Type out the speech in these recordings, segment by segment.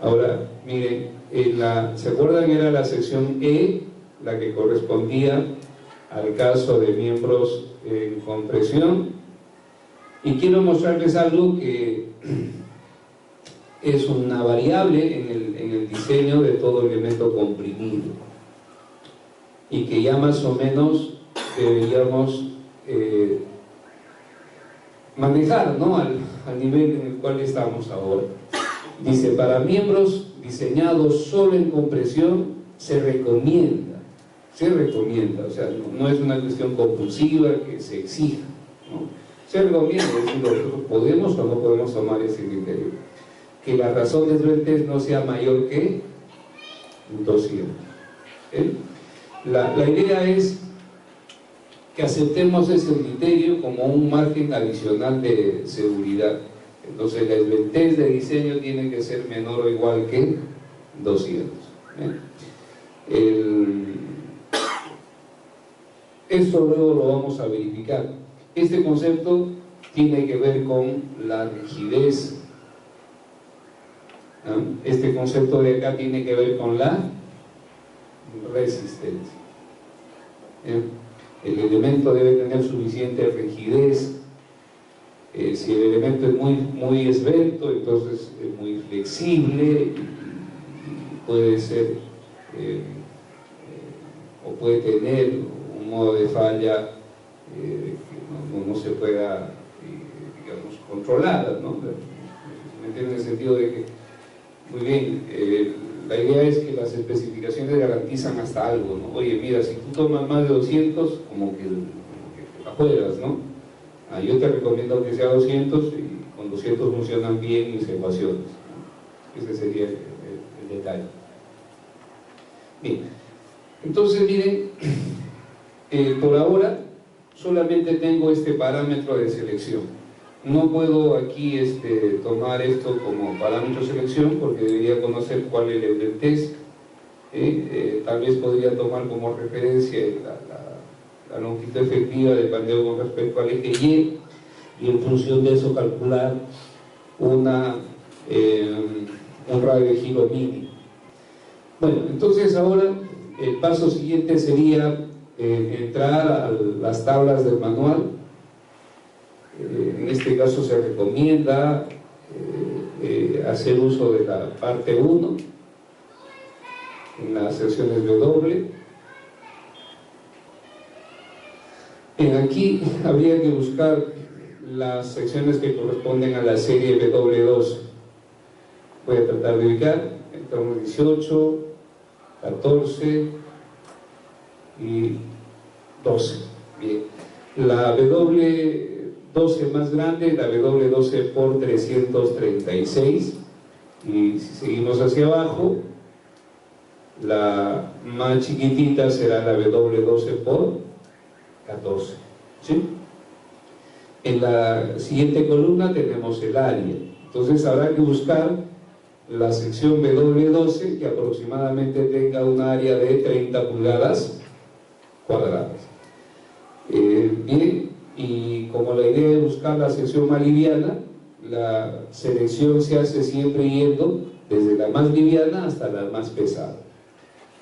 Ahora, miren, ¿se acuerdan? Era la sección E, la que correspondía al caso de miembros en compresión. Y quiero mostrarles algo que es una variable en el diseño de todo elemento comprimido y que ya más o menos deberíamos manejar, ¿no? al nivel en el cual estamos ahora. Dice, para miembros diseñados solo en compresión se recomienda, o sea, no es una cuestión compulsiva que se exija, ¿no? Se recomienda, es decir, nosotros podemos o no podemos tomar ese criterio, que la razón de Svel-Test no sea mayor que 200. La idea es que aceptemos ese criterio como un margen adicional de seguridad. Entonces el Svel-Test de diseño tiene que ser menor o igual que 200. Esto luego lo vamos a verificar. Este concepto tiene que ver con la rigidez. Este concepto de acá tiene que ver con la resistencia. El elemento debe tener suficiente rigidez. Si el elemento es muy esbelto, entonces es muy flexible y puede ser o puede tener un modo de falla que no se pueda, digamos, controlar, ¿no? ¿Me entienden? En el sentido de que, muy bien, la idea es que las especificaciones garantizan hasta algo, ¿no? Oye, mira, si tú tomas más de 200, como que te la juegas, ¿no? Yo te recomiendo que sea 200 y con 200 funcionan bien mis ecuaciones, ¿no? Ese sería el detalle. Bien, entonces miren, por ahora solamente tengo este parámetro de selección. No puedo aquí tomar esto como parámetro de selección porque debería conocer cuál es el test. Tal vez podría tomar como referencia la longitud efectiva del pandeo con respecto al eje Y en función de eso calcular un radio de giro mínimo. Bueno, entonces ahora el paso siguiente sería entrar a las tablas del manual. En este caso se recomienda hacer uso de la parte 1 en las secciones W. Aquí habría que buscar las secciones que corresponden a la serie W12. Voy a tratar de ubicar. Entramos 18, 14 y 12. Bien. La W12 más grande, la W12 por 336. Y si seguimos hacia abajo, la más chiquitita será la W12 por 14. ¿Sí? En la siguiente columna tenemos el área. Entonces habrá que buscar la sección W12 que aproximadamente tenga un área de 30 pulgadas cuadradas. Bien, y como la idea es buscar la sección más liviana, la selección se hace siempre yendo desde la más liviana hasta la más pesada.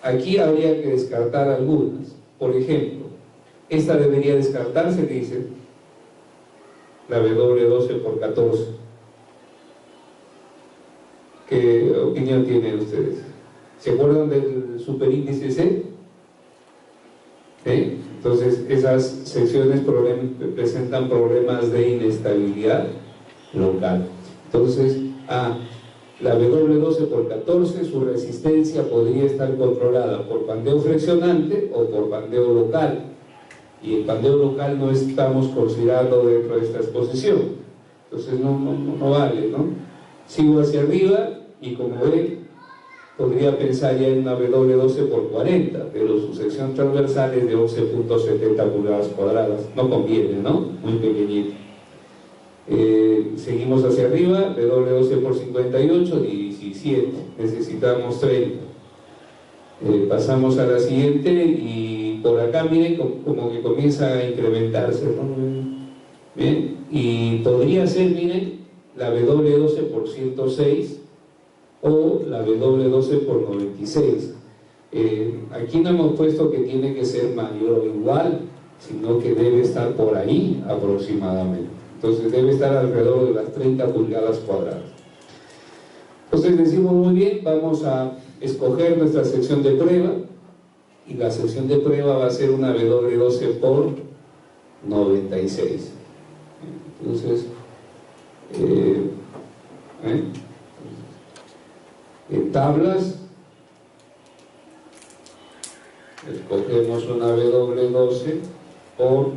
Aquí habría que descartar algunas. Por ejemplo, esta debería descartarse, dice la W12 por 14. ¿Qué opinión tienen ustedes? ¿Se acuerdan del superíndice C? ¿Sí? Entonces esas secciones presentan problemas de inestabilidad local. Entonces, la W12 por 14, su resistencia podría estar controlada por pandeo flexionante o por pandeo local. Y el pandeo local no estamos considerando dentro de esta exposición, entonces no vale, ¿no? Sigo hacia arriba y como ven, podría pensar ya en una W12 por 40, pero su sección transversal es de 11.70 pulgadas cuadradas. No conviene, ¿no? Muy pequeñito. Seguimos hacia arriba, W12 por 58, 17. Necesitamos 30. Pasamos a la siguiente y por acá, miren, como que comienza a incrementarse, ¿no? Bien, y podría ser, miren, la W12 por 106 o la W12 por 96. Aquí no hemos puesto que tiene que ser mayor o igual, sino que debe estar por ahí aproximadamente. Entonces debe estar alrededor de las 30 pulgadas cuadradas. Entonces decimos, muy bien, vamos a escoger nuestra sección de prueba, y la sección de prueba va a ser una W12 por 96. Entonces, en tablas escogemos una W12 por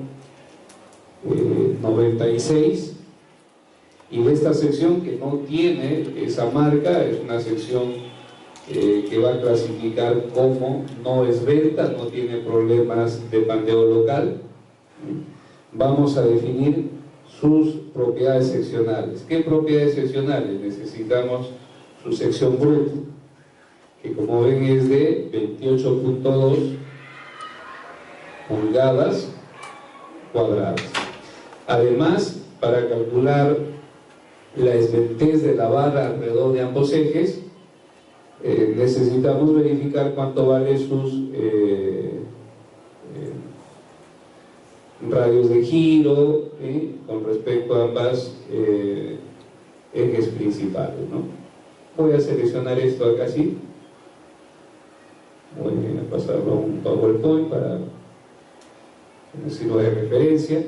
96, y de esta sección que no tiene esa marca es una sección que va a clasificar como no esbelta, no tiene problemas de pandeo local. Vamos a definir sus propiedades seccionales. ¿Qué propiedades seccionales? Necesitamos su sección bruta, que como ven es de 28.2 pulgadas cuadradas. Además, para calcular la esbeltez de la barra alrededor de ambos ejes, necesitamos verificar cuánto vale sus radios de giro con respecto a ambas ejes principales, ¿no? Voy a seleccionar esto acá así, voy a pasarlo a un PowerPoint para que me sirva de referencia.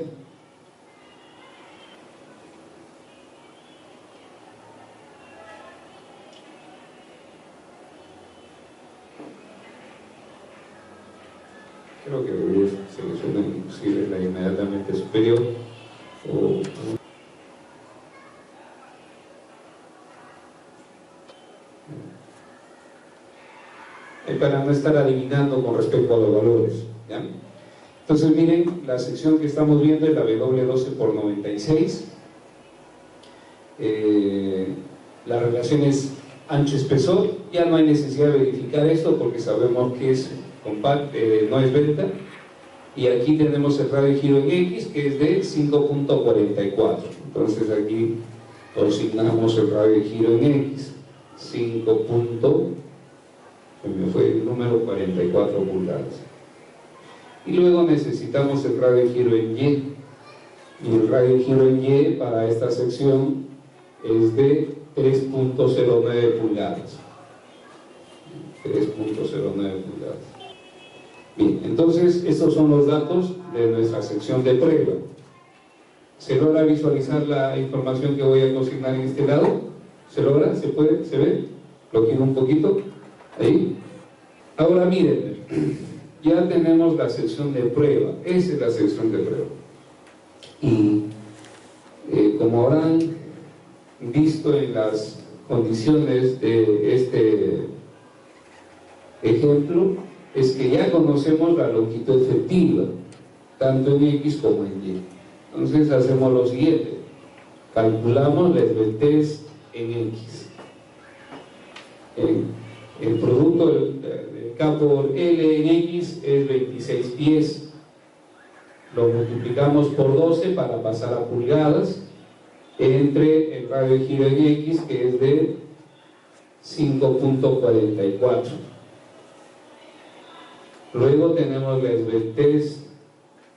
Creo que debería seleccionar inclusive la inmediatamente superior para no estar adivinando con respecto a los valores, ¿ya? Entonces miren, la sección que estamos viendo es la W12 por 96. La relación es ancho-espesor. Ya no hay necesidad de verificar esto porque sabemos que es no es esbelta, y aquí tenemos el radio de giro en X, que es de 5.44. entonces aquí asignamos el radio de giro en X, 5. Me fue el número 44 pulgadas. Y luego necesitamos el radio de giro en Y, y el radio de giro en Y para esta sección es de 3.09 pulgadas. 3.09 pulgadas. Bien, entonces estos son los datos de nuestra sección de prueba. ¿Se logra visualizar la información que voy a consignar en este lado? ¿Se logra? ¿Se puede? ¿Se ve? Lo quiero un poquito. Ahí. Ahora miren, ya tenemos la sección de prueba. Esa es la sección de prueba. Y como habrán visto en las condiciones de este ejemplo, es que ya conocemos la longitud efectiva, tanto en X como en Y. Entonces hacemos lo siguiente: calculamos la esbeltez en X. El producto de K por L en X es 26 pies. Lo multiplicamos por 12 para pasar a pulgadas, entre el radio de giro en X, que es de 5.44. Luego tenemos la esbeltez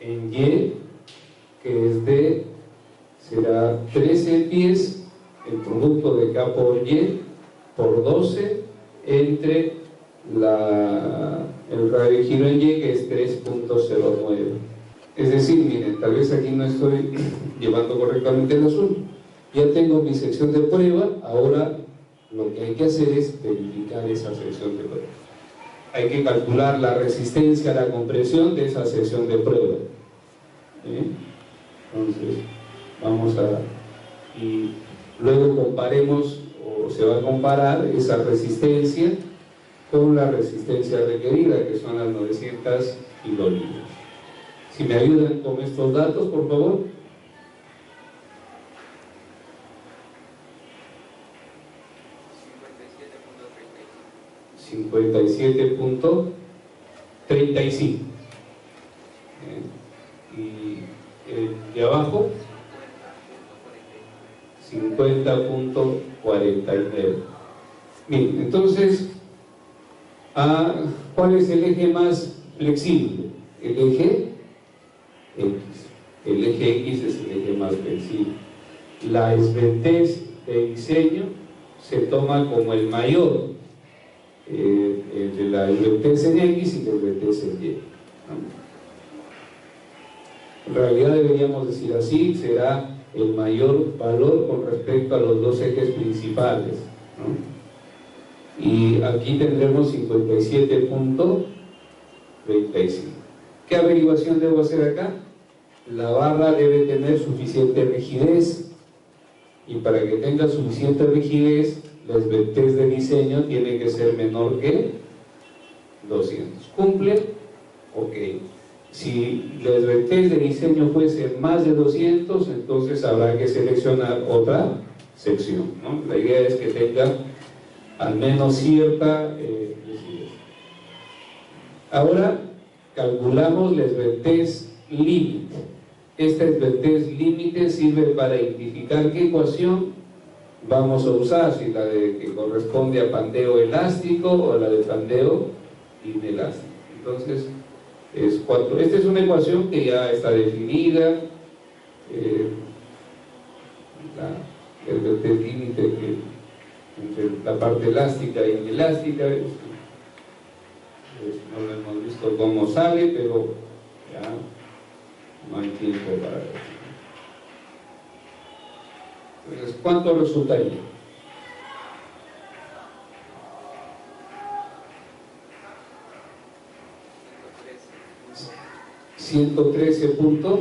en Y, que será 13 pies, el producto de K por Y, por 12, entre el radio de giro en Y, que es 3.09. Es decir, miren, tal vez aquí no estoy llevando correctamente el asunto. Ya tengo mi sección de prueba, ahora lo que hay que hacer es verificar esa sección de prueba. Hay que calcular la resistencia a la compresión de esa sección de prueba. Entonces, y luego comparemos, o se va a comparar esa resistencia con la resistencia requerida, que son las 900 kilolibras. Si me ayudan con estos datos, por favor. 57.35. Y el de abajo 50.49. Bien, entonces, ¿cuál es el eje más flexible? El eje X. El eje X es el eje más flexible. La esbeltez de diseño se toma como el mayor entre la esbeltez en X y la esbeltez en Y, ¿no? En realidad deberíamos decir así, será el mayor valor con respecto a los dos ejes principales, ¿no? Y aquí tendremos 57.35. ¿Qué averiguación debo hacer acá? La barra debe tener suficiente rigidez, y para que tenga suficiente rigidez, la esbeltez de diseño tiene que ser menor que 200. ¿Cumple? Ok. Si la esbeltez de diseño fuese más de 200, entonces habrá que seleccionar otra sección, ¿no? La idea es que tenga al menos cierta rigidez. Ahora calculamos la esbeltez límite. Esta esbeltez límite sirve para identificar qué ecuación vamos a usar, si la que corresponde a pandeo elástico o la de pandeo inelástico. Entonces, es 4. Esta es una ecuación que ya está definida, la esbeltez límite entre la parte elástica e inelástica. No lo hemos visto cómo sale, pero ya no hay tiempo para eso. Entonces, ¿cuánto resultaría? $113.42.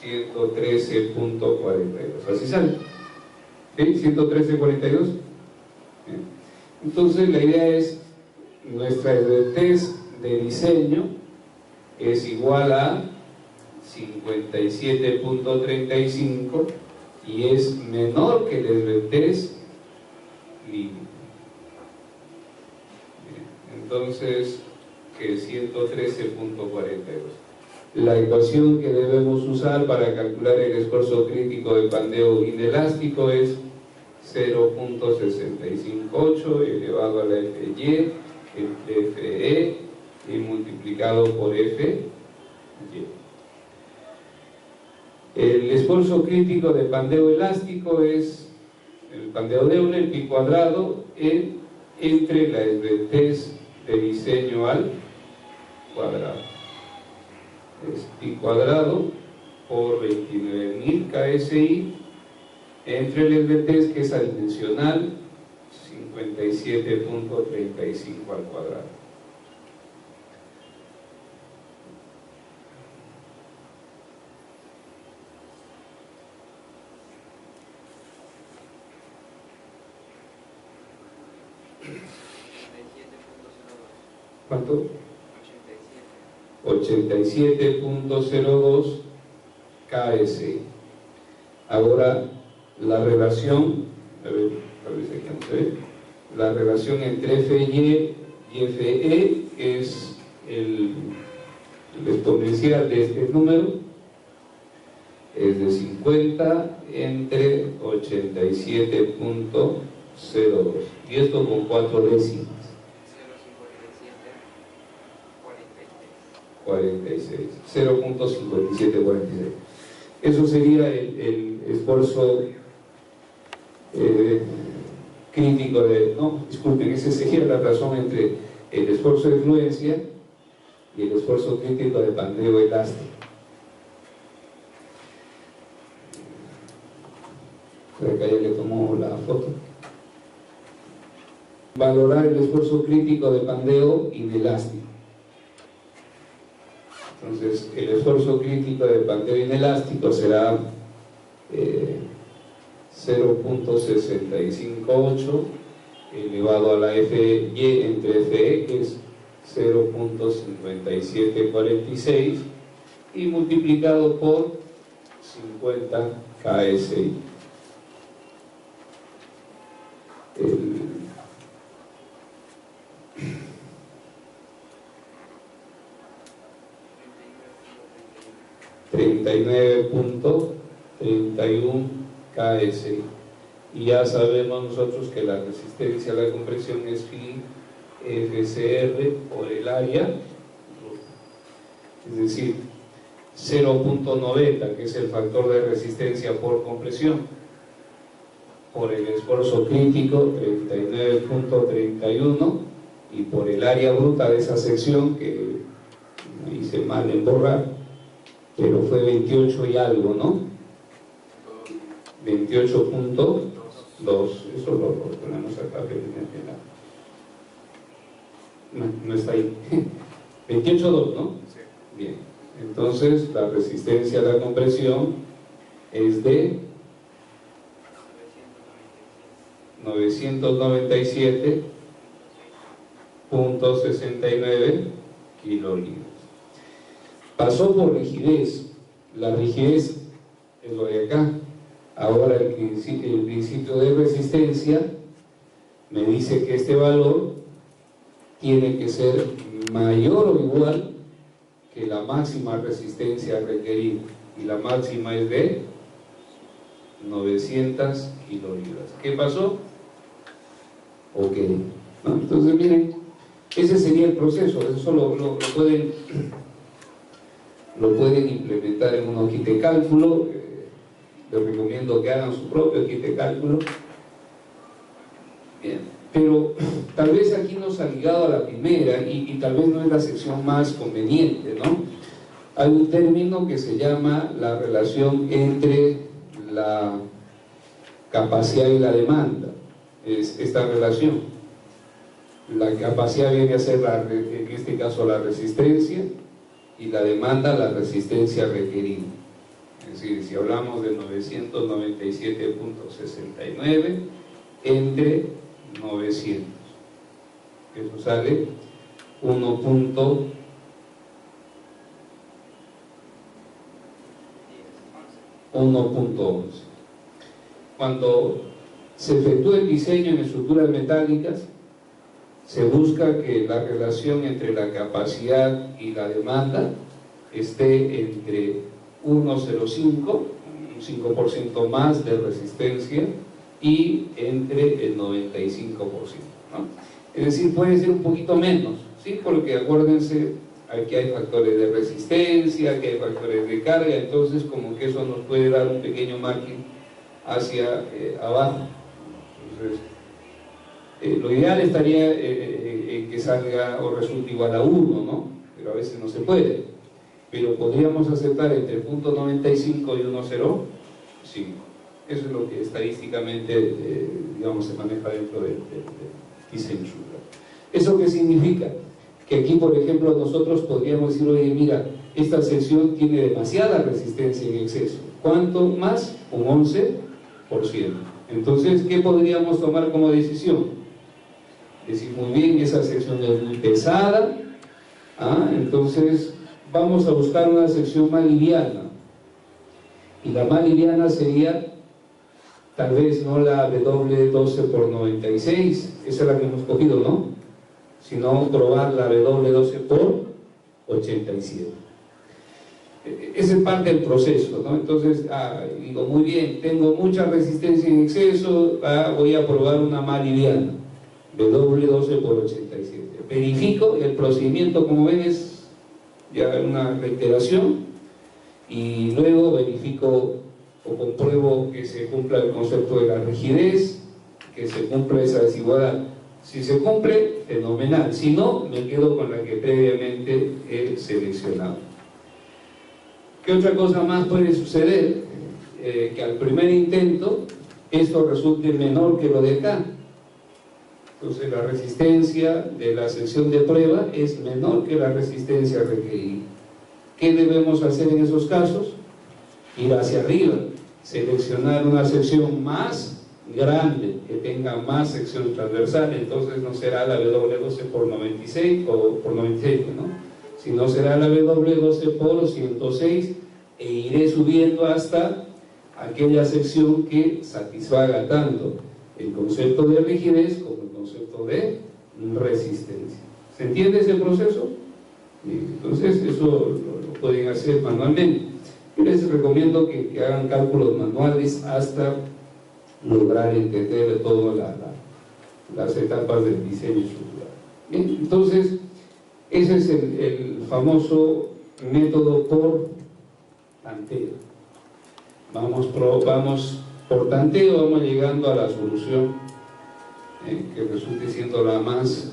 113.42. Así sale. ¿Sí? 113.42. Entonces la idea es, nuestra esbeltez de diseño es igual a 57.35 y es menor que la esbeltez límite. Entonces, que 113.42. La ecuación que debemos usar para calcular el esfuerzo crítico de pandeo inelástico es 0.658 elevado a la FY entre FE y multiplicado por FY. El esfuerzo crítico de pandeo elástico es el pandeo de Euler, pi cuadrado, entre la esbeltez de diseño al cuadrado. Es pi cuadrado por 29.000 KSI entre la esbeltez, que es adimensional, 57.35 al cuadrado. ¿Cuánto? 87.02 KSI. Ahora la relación, a ver si aquí no se ve, la relación entre FY y FE es el exponencial de este número, es de 50 entre 87.02, y esto con 4 décimas. 46, 0.5746. Eso sería el esfuerzo crítico de... No, disculpen, esa sería la razón entre el esfuerzo de fluencia y el esfuerzo crítico de pandeo elástico. Por acá ya le tomó la foto. Valorar el esfuerzo crítico de pandeo inelástico. Entonces, el esfuerzo crítico de pandeo inelástico será 0.658 elevado a la FY entre FE, que es 0.5746, y multiplicado por 50 KSI. El 39.31 KSI. Y ya sabemos nosotros que la resistencia a la compresión es phi FCR por el área, es decir, 0.90, que es el factor de resistencia por compresión, por el esfuerzo crítico 39.31, y por el área bruta de esa sección, que me hice mal en borrar, pero fue 28 y algo, ¿no? 28.2, eso lo ponemos acá, no está ahí. 28.2, ¿no? Sí. Bien, entonces la resistencia a la compresión es de 997.69 kilolibras. Pasó por rigidez. La rigidez es lo de acá. Ahora el principio de resistencia me dice que este valor tiene que ser mayor o igual que la máxima resistencia requerida, y la máxima es de 900 kilolibras. ¿Qué pasó? Ok, ¿no? Entonces miren, ese sería el proceso. Eso lo pueden implementar en un kit de cálculo. Les recomiendo que hagan su propio kit de cálculo. Bien, pero tal vez aquí nos ha ligado a la primera, y tal vez no es la sección más conveniente, ¿no? Hay un término que se llama la relación entre la capacidad y la demanda. Es esta relación. La capacidad viene a ser, en este caso, la resistencia, y la demanda, la resistencia requerida. Es decir, si hablamos de 997.69 entre 900, eso sale 1.11. Cuando se efectúa el diseño en estructuras metálicas, se busca que la relación entre la capacidad y la demanda esté entre 1,05, un 5% más de resistencia, y entre el 95%, ¿no? Es decir, puede ser un poquito menos, ¿sí? Porque acuérdense, aquí hay factores de resistencia, aquí hay factores de carga, entonces como que eso nos puede dar un pequeño margen hacia abajo. Entonces, lo ideal estaría en que salga o resulte igual a 1, ¿no? Pero a veces no se puede. Pero podríamos aceptar entre 0.95 y 1.05. Eso es lo que estadísticamente, digamos, se maneja dentro del diseño estructural. ¿Eso qué significa? Que aquí, por ejemplo, nosotros podríamos decir, oye, mira, esta sección tiene demasiada resistencia en exceso. ¿Cuánto más? Un 11%. Entonces, ¿qué podríamos tomar como decisión? Decir, muy bien, esa sección es muy pesada, entonces vamos a buscar una sección más liviana, y la más liviana sería tal vez no la W12/96, esa es la que hemos cogido, ¿no? Sino probar la W12/87. Esa es parte del proceso, ¿no? Entonces, digo, muy bien, tengo mucha resistencia en exceso, voy a probar una más liviana, W12/87. Verifico, el procedimiento, como ven, es ya una reiteración, y luego verifico o compruebo que se cumpla el concepto de la rigidez, que se cumpla esa desigualdad. Si se cumple, fenomenal. Si no, me quedo con la que previamente he seleccionado. ¿Qué otra cosa más puede suceder? Que al primer intento esto resulte menor que lo de acá. Entonces la resistencia de la sección de prueba es menor que la resistencia requerida. ¿Qué debemos hacer en esos casos? Ir hacia arriba. seleccionar una sección más grande, que tenga más sección transversal. Entonces no será la W12 por 96 o por 96, ¿no? Sino será la W12 por 106, e iré subiendo hasta aquella sección que satisfaga tanto el concepto de rigidez como el concepto de resistencia. ¿Se entiende ese proceso? Entonces eso lo pueden hacer manualmente. Yo les recomiendo que hagan cálculos manuales hasta lograr entender todas las etapas del diseño estructural. Bien, entonces ese es el famoso método por tanteo. Vamos por tanteo, vamos llegando a la solución que resulte siendo la más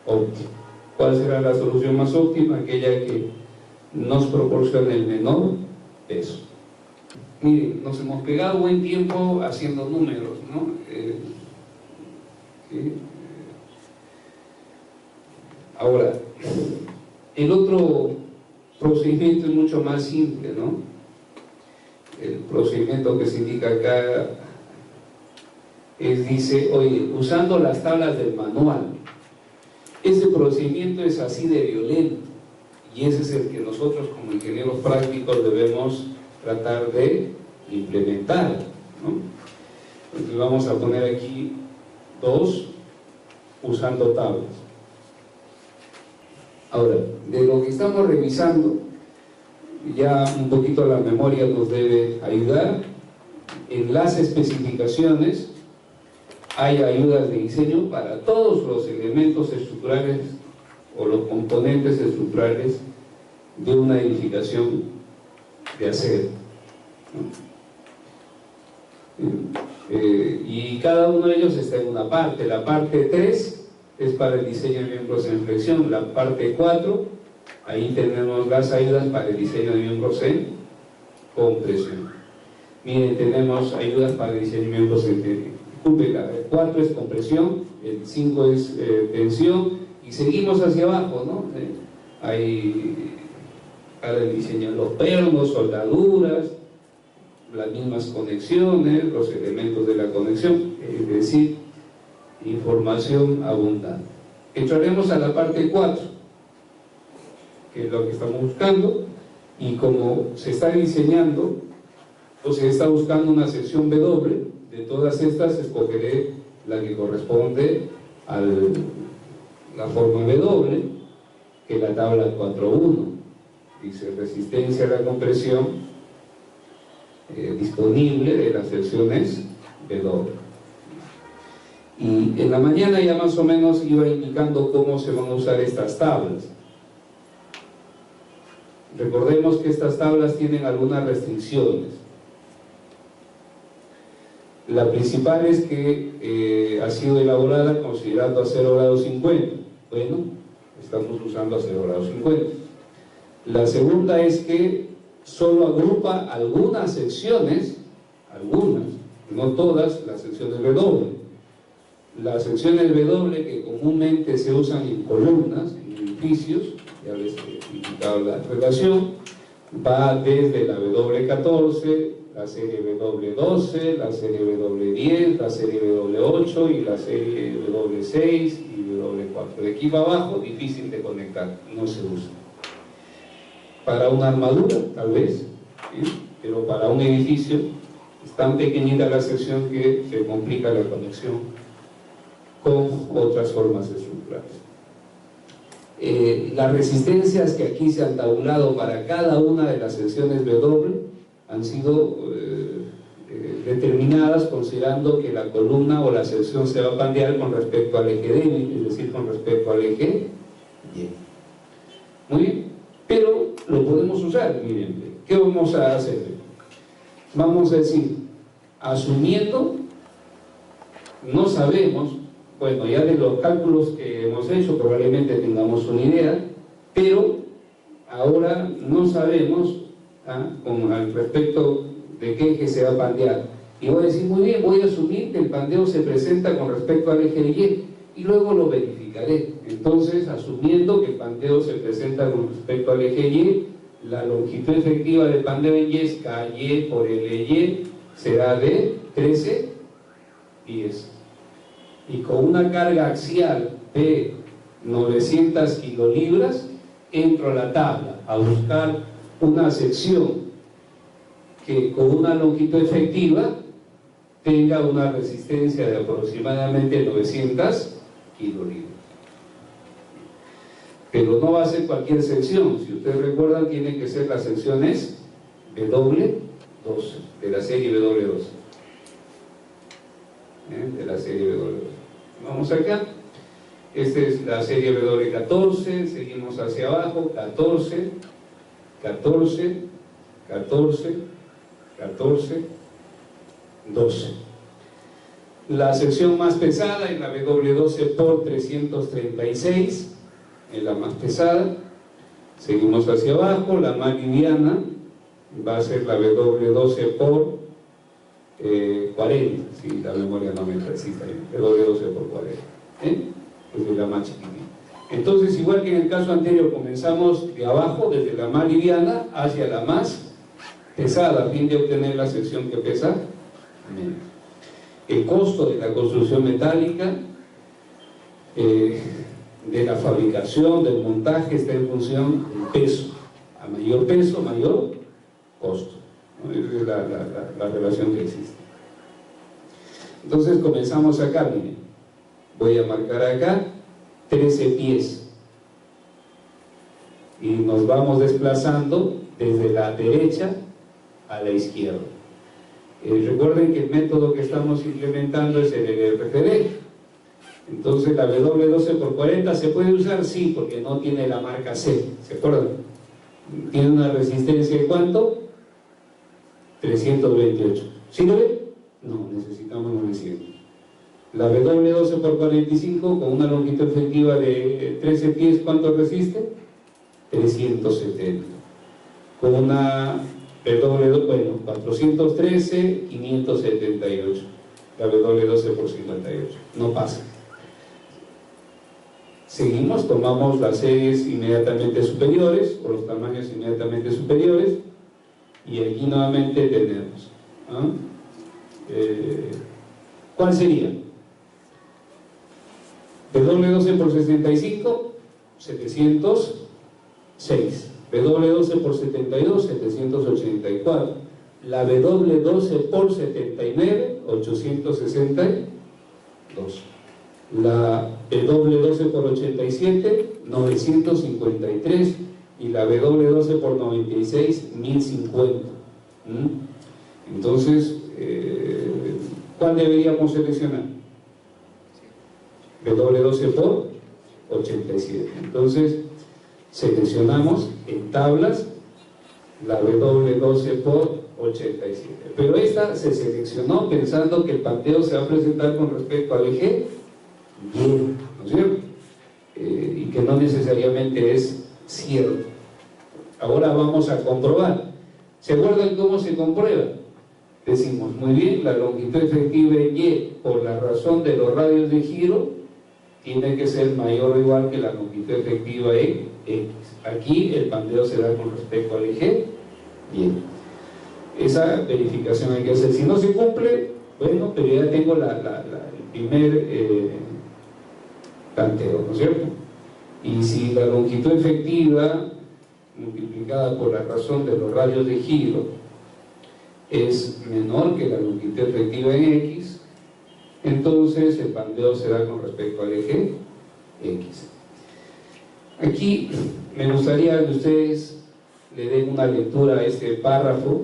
óptima. ¿Cuál será la solución más óptima? Aquella que nos proporciona el menor peso. Miren, nos hemos pegado buen tiempo haciendo números, ¿no? Ahora, el otro procedimiento es mucho más simple, ¿no? El procedimiento que se indica acá dice, oye, usando las tablas del manual. Ese procedimiento es así de violento, y ese es el que nosotros como ingenieros prácticos debemos tratar de implementar, ¿no? Entonces vamos a poner aquí 2 usando tablas. Ahora, de lo que estamos revisando, ya un poquito la memoria nos debe ayudar. En las especificaciones hay ayudas de diseño para todos los elementos estructurales o los componentes estructurales de una edificación de acero, ¿no? Y cada uno de ellos está en una parte. La parte 3 es para el diseño de miembros en flexión, la parte 4, ahí tenemos las ayudas para el diseño de miembros en compresión. Miren, tenemos ayudas para el diseño de miembros en tensión. El 4 es compresión, el 5 es tensión, y seguimos hacia abajo, ¿no? Hay para el diseño de los pernos, soldaduras, las mismas conexiones, los elementos de la conexión, es decir, información abundante. Entraremos a la parte 4, que es lo que estamos buscando, y como se está diseñando o se está buscando una sección W, de todas estas escogeré la que corresponde a la forma W, que es la tabla 4.1. Dice resistencia a la compresión disponible de las secciones W. Y en la mañana ya más o menos iba indicando cómo se van a usar estas tablas. Recordemos que estas tablas tienen algunas restricciones. La principal es que ha sido elaborada considerando a 0 grados 50. Bueno, estamos usando a 0 grados 50. La segunda es que solo agrupa algunas secciones, algunas, no todas, las secciones W. Las secciones W que comúnmente se usan en columnas, en edificios, ya les he indicado la relación, va desde la W14, la serie W12, la serie W10, la serie W8 y la serie W6 y W4. De aquí para abajo, difícil de conectar, no se usa. Para una armadura, tal vez, ¿sí? Pero para un edificio es tan pequeñita la sección que se complica la conexión con otras formas estructurales. Las resistencias que aquí se han tabulado para cada una de las secciones W han sido determinadas considerando que la columna o la sección se va a pandear con respecto al eje débil, es decir, con respecto al eje Y. Muy bien, pero lo podemos usar. Miren, ¿qué vamos a hacer? Vamos a decir, asumiendo, no sabemos, bueno, ya de los cálculos que hemos hecho probablemente tengamos una idea, pero ahora no sabemos al respecto de qué eje se va a pandear. Y voy a decir, muy bien, voy a asumir que el pandeo se presenta con respecto al eje Y, y luego lo verificaré. Entonces, asumiendo que el pandeo se presenta con respecto al eje Y, la longitud efectiva del pandeo en Y es KY por LY, será de 13 pies. Y con una carga axial de 900 kilolibras, entro a la tabla a buscar una sección que con una longitud efectiva tenga una resistencia de aproximadamente 900 kilolibras. Pero no va a ser cualquier sección. Si ustedes recuerdan, tienen que ser las secciones W12, de la serie W12. De la serie W12. Vamos acá. Esta es la serie W14, seguimos hacia abajo, 14, 14, 14, 14, 12. La sección más pesada es la W12 por 336, es la más pesada. Seguimos hacia abajo, la más liviana va a ser la W12 por 40, si la memoria no me precisa, W12 por 40. Pues es la más chiquitita. Entonces, igual que en el caso anterior, comenzamos de abajo, desde la más liviana hacia la más pesada, a fin de obtener la sección que pesa menos. El costo de la construcción metálica, de la fabricación, del montaje, está en función del peso. A mayor peso, mayor costo, ¿no? Esa es la relación que existe. Entonces comenzamos acá, miren. Voy a marcar acá 13 pies y nos vamos desplazando desde la derecha a la izquierda. Recuerden que el método que estamos implementando es el RFD. Entonces la W12 por 40 se puede usar, sí, porque no tiene la marca C, ¿se acuerdan? Tiene una resistencia de ¿cuánto? 328. ¿Sirve? No, necesitamos 900. La W12 por 45 con una longitud efectiva de 13 pies, ¿cuánto resiste? 370. Con una W, bueno, 413, 578. La W12 por 58. No pasa. Seguimos, tomamos las series inmediatamente superiores, o los tamaños inmediatamente superiores, y aquí nuevamente tenemos. ¿Cuál sería? W12 por 65, 706. W12 por 72, 784. La W12 por 79, 862. La W12 por 87, 953. Y la W12 por 96, 1050. Entonces, ¿cuál deberíamos seleccionar? W12 por 87. Entonces seleccionamos en tablas la W12 por 87, pero esta se seleccionó pensando que el planteo se va a presentar con respecto al eje Y, ¿no es cierto? Y que no necesariamente es cierto. Ahora vamos a comprobar. ¿Se acuerdan cómo se comprueba? Decimos, muy bien, la longitud efectiva en Y por la razón de los radios de giro tiene que ser mayor o igual que la longitud efectiva en X. Aquí el planteo se da con respecto al eje Y. Esa verificación hay que hacer. Si no se cumple, bueno, pero ya tengo el primer planteo, ¿no es cierto? Y si la longitud efectiva multiplicada por la razón de los radios de giro es menor que la longitud efectiva en X, entonces el planteo se da con respecto al eje X. Aquí me gustaría que ustedes le den una lectura a este párrafo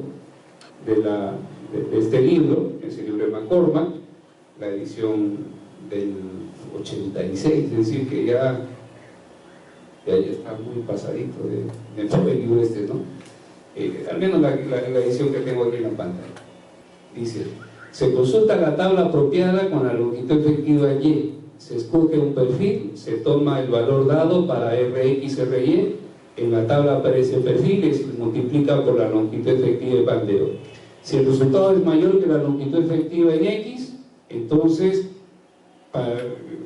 de este libro, que es el libro de McCormack, la edición del 86, es decir, que ya está muy pasadito de todo el libro este, ¿no? Al menos la edición que tengo aquí en la pantalla. Dice: se consulta la tabla apropiada con la longitud efectiva Y, se escoge un perfil, se toma el valor dado para Rx, Ry, en la tabla aparece el perfil y se multiplica por la longitud efectiva de planteo. Si el resultado es mayor que la longitud efectiva en X, entonces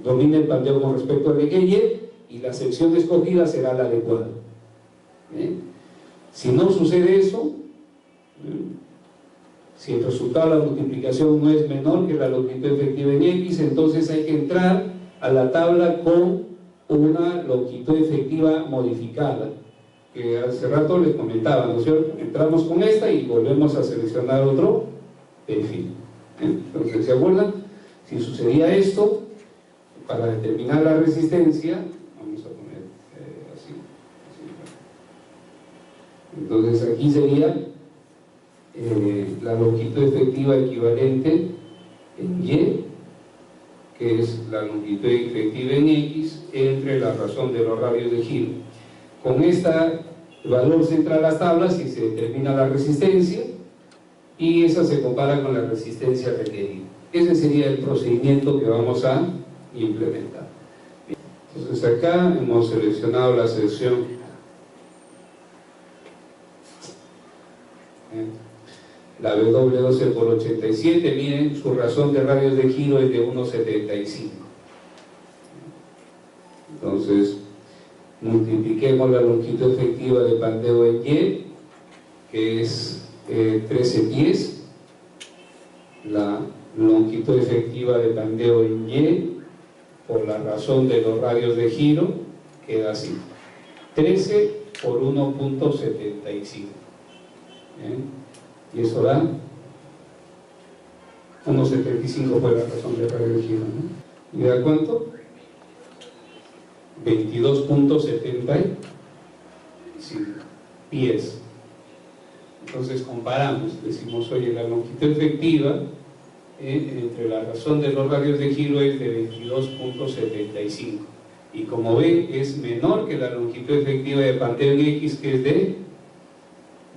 domina el planteo con respecto al eje Y y la sección escogida será la adecuada. Si no sucede eso, Si el resultado de la multiplicación no es menor que la longitud efectiva en X, entonces hay que entrar a la tabla con una longitud efectiva modificada, que hace rato les comentaba, ¿no es cierto? Entramos con esta y volvemos a seleccionar otro perfil. Entonces, ¿se acuerdan? Si sucedía esto, para determinar la resistencia, vamos a poner así. Entonces aquí sería la longitud efectiva equivalente en Y, que es la longitud efectiva en X, entre la razón de los radios de giro. Con este valor se entra a las tablas y se determina la resistencia, y esa se compara con la resistencia requerida. Ese sería el procedimiento que vamos a implementar. Entonces acá hemos seleccionado la sección la W12 por 87, miren, su razón de radios de giro es de 1,75. Entonces multipliquemos la longitud efectiva de pandeo en Y, que es 13 pies, la longitud efectiva de pandeo en Y por la razón de los radios de giro queda así, 13 por 1,75. Y eso da 1,75 fue la razón de radio de giro, ¿no? ¿Y da cuánto? 22,75 pies. Entonces comparamos, decimos, oye, la longitud efectiva entre la razón de los radios de giro es de 22,75, y como ven es menor que la longitud efectiva de pandeo en X, que es de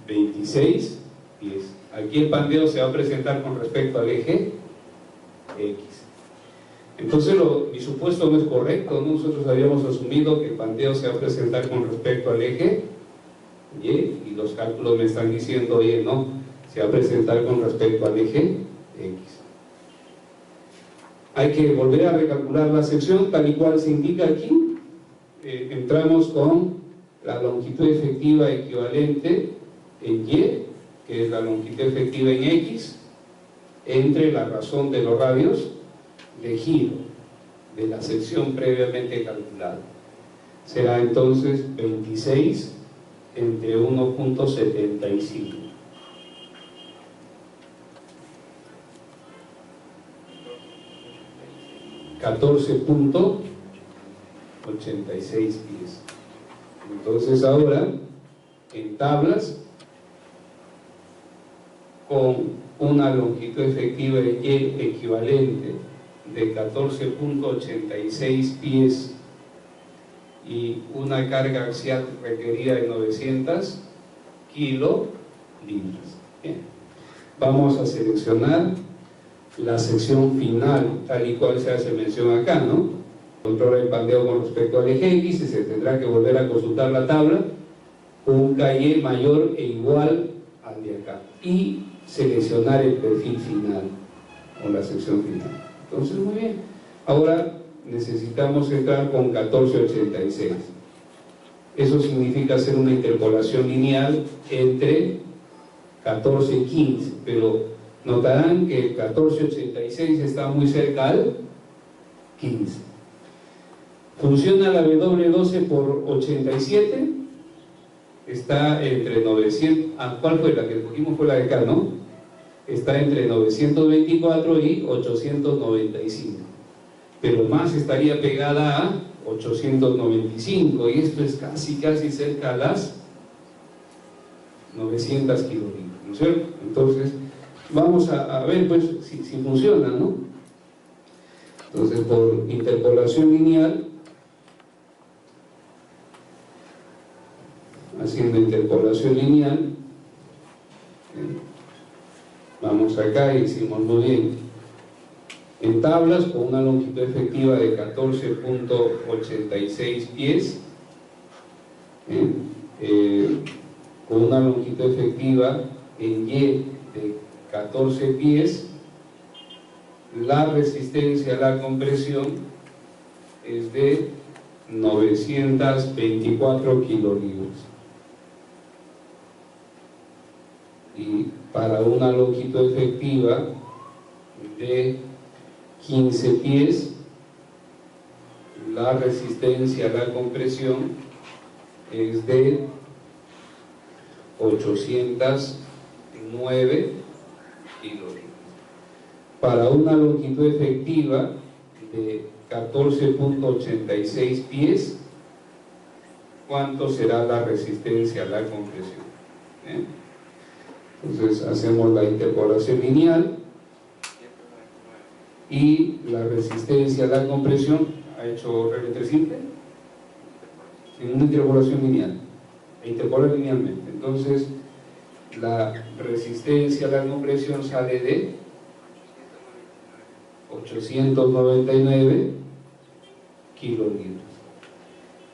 26 pies. Aquí el pandeo se va a presentar con respecto al eje X. Entonces mi supuesto no es correcto, ¿no? Nosotros habíamos asumido que el pandeo se va a presentar con respecto al eje Y, y los cálculos me están diciendo, oye, no, se va a presentar con respecto al eje X. Hay que volver a recalcular la sección tal y cual se indica aquí. Entramos con la longitud efectiva equivalente en Y, que es la longitud efectiva en X, entre la razón de los radios de giro de la sección previamente calculada. Será entonces 26 entre 1,75. $14,86 pies. Entonces ahora en tablas, con una longitud efectiva de Y equivalente de 14,86 pies y una carga axial requerida de 900 kilolibras. Bien. Vamos a seleccionar la sección final, tal y cual se hace mención acá, ¿no? Controla el pandeo con respecto al eje X y se tendrá que volver a consultar la tabla con un KY mayor e igual al de acá, y seleccionar el perfil final o la sección final. Entonces, muy bien. Ahora necesitamos entrar con 1486. Eso significa hacer una interpolación lineal entre 14 y 15, pero notarán que el 1486 está muy cerca al 15. Funciona la W12 por 87, está entre 900, ¿cuál fue? La que cogimos fue la de acá, ¿no? Está entre 924 y 895, pero más estaría pegada a 895, y esto es casi cerca a las 900 kilolibras, ¿no es cierto? Entonces vamos a ver pues si funciona, ¿no? Entonces, por interpolación lineal, haciendo interpolación lineal, vamos acá y hicimos muy bien. En tablas, con una longitud efectiva de 14,86 pies, con una longitud efectiva en Y de 14 pies, la resistencia a la compresión es de 924 kilolibras. y para una longitud efectiva de 15 pies, la resistencia a la compresión es de 809 kilonewtons. Para una longitud efectiva de 14.86 pies, ¿cuánto será la resistencia a la compresión? Entonces hacemos la interpolación lineal y la resistencia a la compresión ha hecho regla simple en una interpolación lineal, interpola linealmente. Entonces la resistencia a la compresión sale de 899 kilonewtons.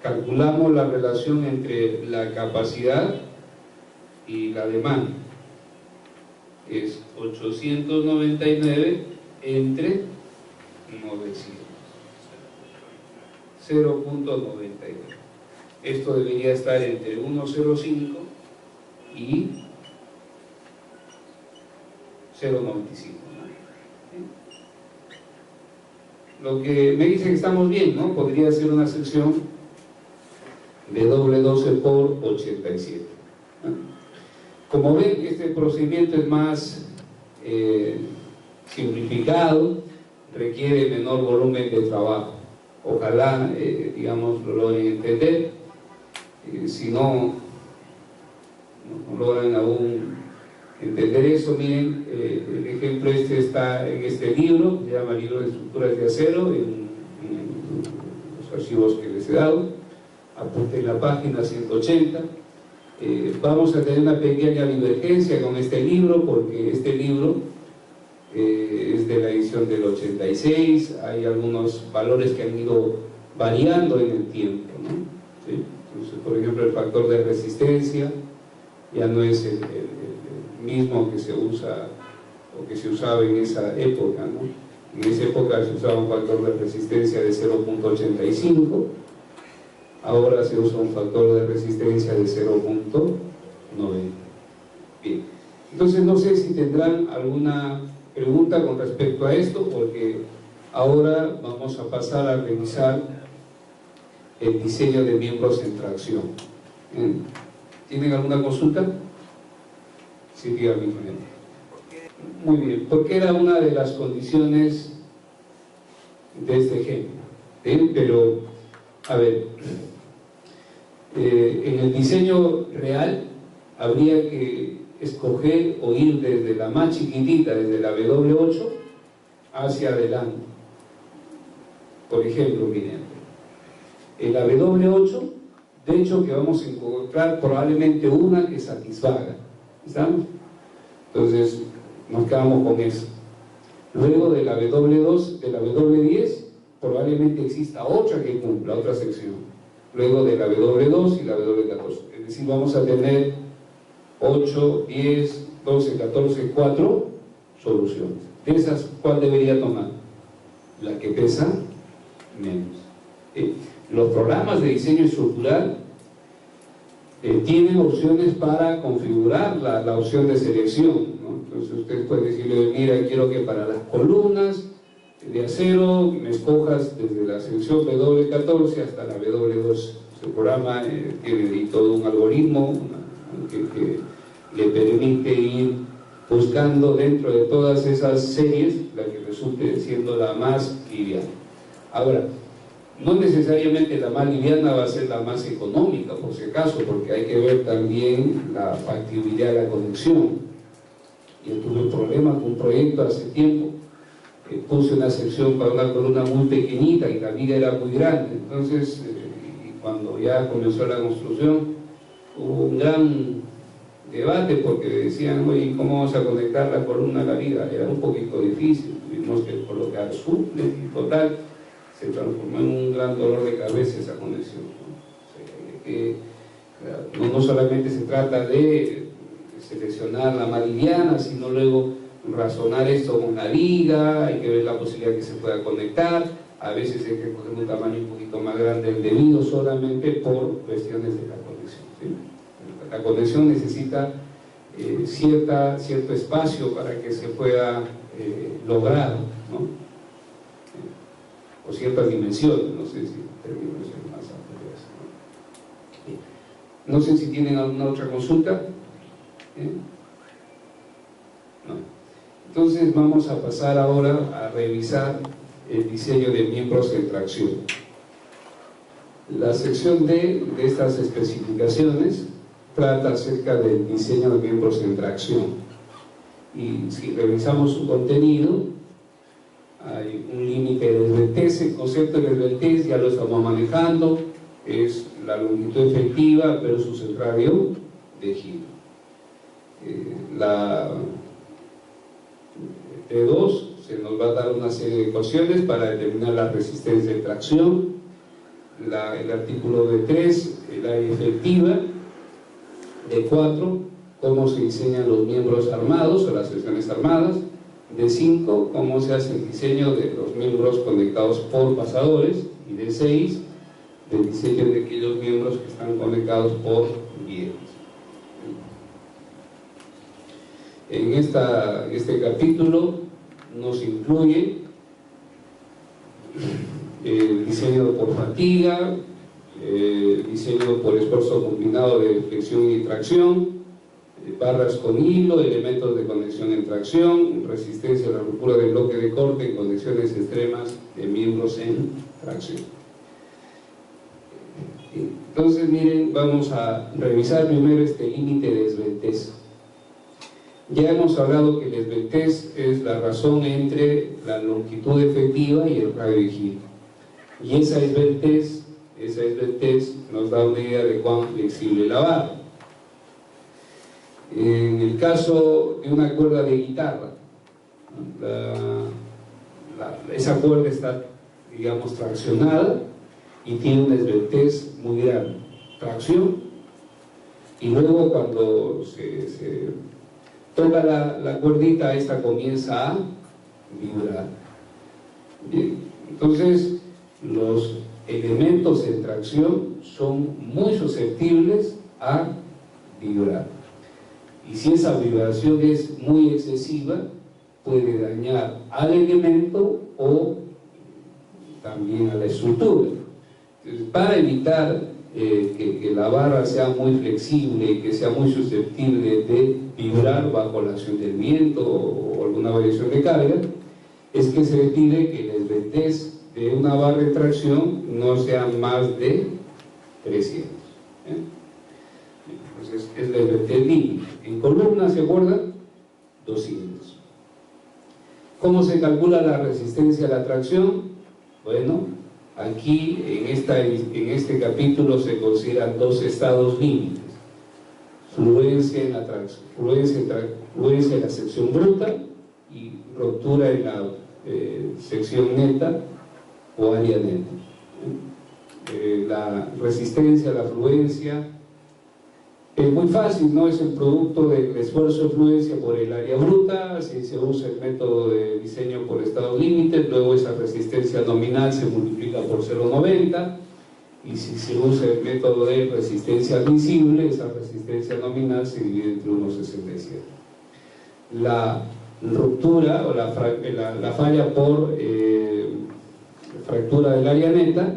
Calculamos la relación entre la capacidad y la demanda. Es 899 entre 900. 0.99. Esto debería estar entre 1.05 y 0.95. Lo que me dice que estamos bien, ¿no? Podría ser una sección de doble 12 por 87. Como ven, este procedimiento es más simplificado, requiere menor volumen de trabajo. Ojalá, digamos, lo logren entender. Si no logran aún entender eso, miren, el ejemplo este está en este libro, se llama Libro de Estructuras de Acero, en los archivos que les he dado. Apunten la página 180. Vamos a tener una pequeña divergencia con este libro, porque este libro es de la edición del 86, hay algunos valores que han ido variando en el tiempo, ¿no? ¿Sí? Entonces, por ejemplo, el factor de resistencia ya no es el mismo que se usa o que se usaba en esa época, ¿no? En esa época se usaba un factor de resistencia de 0.85, ahora se usa un factor de resistencia de 0.90. Bien, entonces no sé si tendrán alguna pregunta con respecto a esto, porque ahora vamos a pasar a revisar el diseño de miembros en tracción. ¿Tienen alguna consulta? Sí, dígame. Muy bien, porque era una de las condiciones de este ejemplo. Pero, a ver, en el diseño real habría que escoger o ir desde la más chiquitita, desde la W8 hacia adelante. Por ejemplo, miren, en la W8, de hecho que vamos a encontrar probablemente una que satisfaga. ¿Estamos? Entonces nos quedamos con eso. Luego de la W2, de la W10, probablemente exista otra que cumpla, otra sección. Luego de la W2 y la W14. Es decir, vamos a tener 8, 10, 12, 14, 4 soluciones. De esas, ¿cuál debería tomar? La que pesa menos. Los programas de diseño estructural tienen opciones para configurar la opción de selección, ¿no? Entonces ustedes pueden decirle, mira, quiero que para las columnas de acero me escojas desde la sección W14 hasta la W12. El programa tiene todo un algoritmo que le permite ir buscando dentro de todas esas series la que resulte siendo la más liviana. Ahora, no necesariamente la más liviana va a ser la más económica, por si acaso, porque hay que ver también la factibilidad de la conexión. Yo tuve un problema con un proyecto hace tiempo, puse una sección para una columna muy pequeñita y la viga era muy grande. Entonces, cuando ya comenzó la construcción, hubo un gran debate porque decían, oye, ¿cómo vamos a conectar la columna a la viga? Era un poquito difícil, tuvimos que colocar suples y total, se transformó en un gran dolor de cabeza esa conexión, ¿no? No solamente se trata de seleccionar la más liviana, sino luego razonar esto con la viga, hay que ver la posibilidad que se pueda conectar, a veces hay que coger un tamaño un poquito más grande del debido solamente por cuestiones de la conexión, ¿sí? La conexión necesita cierto espacio para que se pueda lograr, ¿no? O ciertas dimensiones, no sé si términos más amplios, ¿no? No sé si tienen alguna otra consulta. No. Entonces vamos a pasar ahora a revisar el diseño de miembros en tracción. La sección D de estas especificaciones trata acerca del diseño de miembros en tracción, y si revisamos su contenido hay un límite de desveltez. El concepto de desveltez ya lo estamos manejando, es la longitud efectiva versus el radio de giro. La T2 se nos va a dar una serie de ecuaciones para determinar la resistencia de tracción. El artículo de 3, el área efectiva. De 4, cómo se diseñan los miembros armados o las secciones armadas. De 5, cómo se hace el diseño de los miembros conectados por pasadores. Y de 6, el diseño de aquellos miembros que están conectados por viejas. En este capítulo nos incluye el diseño por fatiga, diseño por esfuerzo combinado de flexión y tracción, barras con hilo, elementos de conexión en tracción, resistencia a la ruptura del bloque de corte en conexiones extremas de miembros en tracción. Entonces, miren, vamos a revisar primero este límite de desveltez. Ya hemos hablado que el desveltez es la razón entre la longitud efectiva y el radio de giro, y esa desveltez nos da una idea de cuán flexible la barra. En el caso de una cuerda de guitarra, esa cuerda está, digamos, traccionada y tiene una desveltez muy grande, tracción, y luego cuando se toca la cuerdita, esta comienza a vibrar. Bien, entonces los elementos en tracción son muy susceptibles a vibrar, y si esa vibración es muy excesiva puede dañar al elemento o también a la estructura. Entonces, para evitar que la barra sea muy flexible y que sea muy susceptible de vibrar bajo la acción del viento o alguna variación de carga, es que se pide que el desveltez de una barra de tracción no sea más de 300. Entonces es el desveltez límite. En columna, ¿se acuerdan? 200. ¿Cómo se calcula la resistencia a la tracción? Bueno, aquí en este capítulo se consideran dos estados límites: fluencia en la tracción, fluencia en la sección bruta y ruptura en la sección neta o área neta. La resistencia a la fluencia es muy fácil, ¿no? Es el producto del esfuerzo de fluencia por el área bruta. Si se usa el método de diseño por estados límites, luego esa resistencia nominal se multiplica por 0,90, y si se usa el método de resistencia admisible, esa resistencia nominal se divide entre 1,67. La ruptura o la falla por fractura del área neta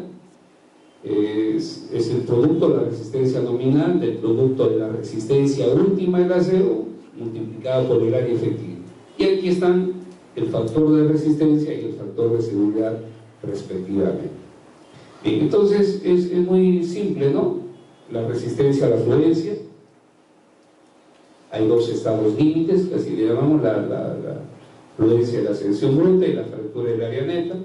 es el producto de la resistencia nominal del producto de la resistencia última del acero multiplicada por el área efectiva. Y aquí están el factor de resistencia y el factor de seguridad respectivamente. Bien, entonces es muy simple, ¿no? La resistencia a la fluencia. Hay dos estados límites, que así le llamamos, la fluencia de la sección bruta y la fractura del área neta.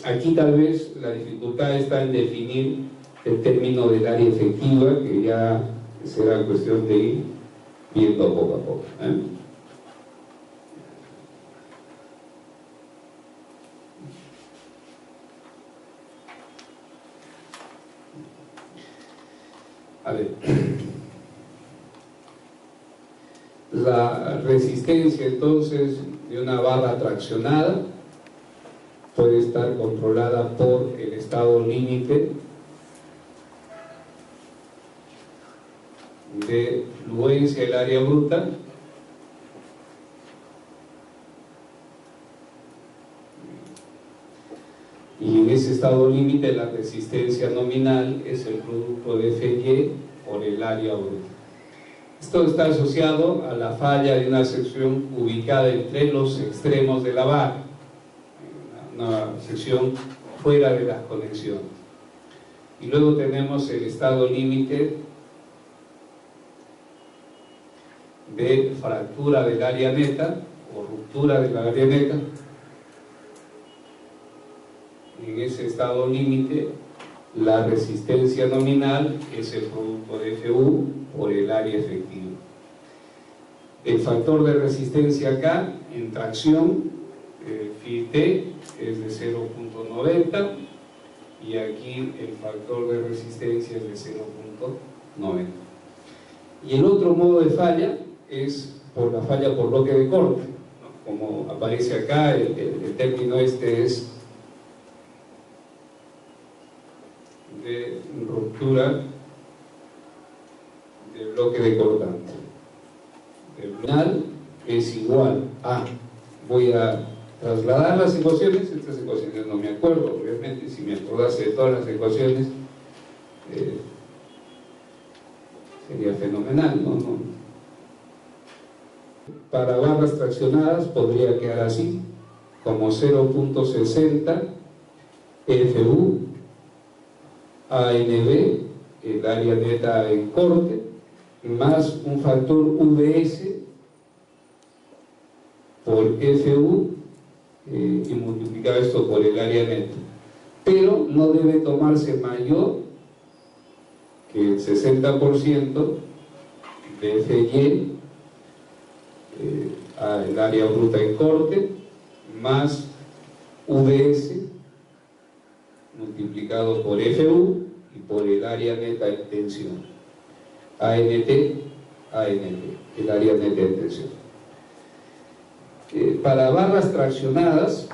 Aquí tal vez la dificultad está en definir el término del área efectiva, que ya será cuestión de ir viendo poco a poco. A ver, la resistencia entonces de una barra traccionada puede estar controlada por el estado límite de fluencia del área bruta y en ese estado límite la resistencia nominal es el producto de Fy por el área bruta. Esto está asociado a la falla de una sección ubicada entre los extremos de la barra, una sección fuera de las conexiones. Y luego tenemos el estado límite de fractura del área neta o ruptura del área neta. En ese estado límite la resistencia nominal es el producto de Fu por el área efectiva. El factor de resistencia acá en tracción, phi t, es de 0.90 y aquí el factor de resistencia es de 0.90. Y el otro modo de falla es por la falla por bloque de corte, ¿no? Como aparece acá, el término este es de ruptura del bloque de cortante. El final es igual a, voy a trasladar las ecuaciones, estas ecuaciones no me acuerdo, obviamente, si me acordase de todas las ecuaciones sería fenomenal, ¿no? Para barras traccionadas podría quedar así, como 0.60 FU ANB, el área neta en corte, más un factor VS por FU y multiplicar esto por el área neta. Pero no debe tomarse mayor que el 60% de FY el área bruta en corte más VS multiplicado por FU y por el área neta en tensión, ANT, el área neta en tensión. Para barras traccionadas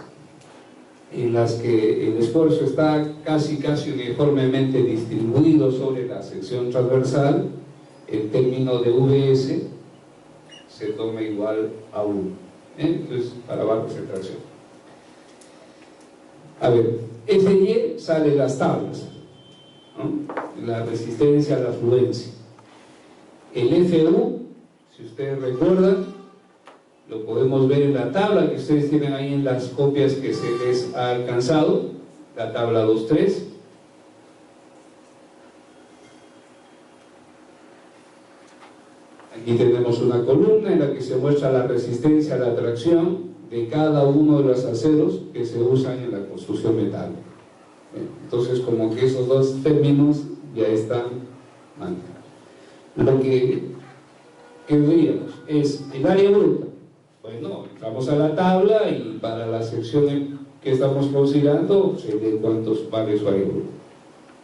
en las que el esfuerzo está casi uniformemente distribuido sobre la sección transversal, el término de VS se toma igual a 1. Entonces, para barras de tracción. A ver, Fy sale en las tablas, ¿no? La resistencia a la fluencia. El Fu, si ustedes recuerdan, lo podemos ver en la tabla que ustedes tienen ahí en las copias que se les ha alcanzado, la tabla 2.3. Aquí tenemos una columna en la que se muestra la resistencia a la tracción de cada uno de los aceros que se usan en la construcción metálica. Entonces, como que esos dos términos ya están manejados. Lo que veríamos es el área bruta. Bueno, entramos a la tabla y para la sección que estamos considerando se ve cuántos vale su área bruta.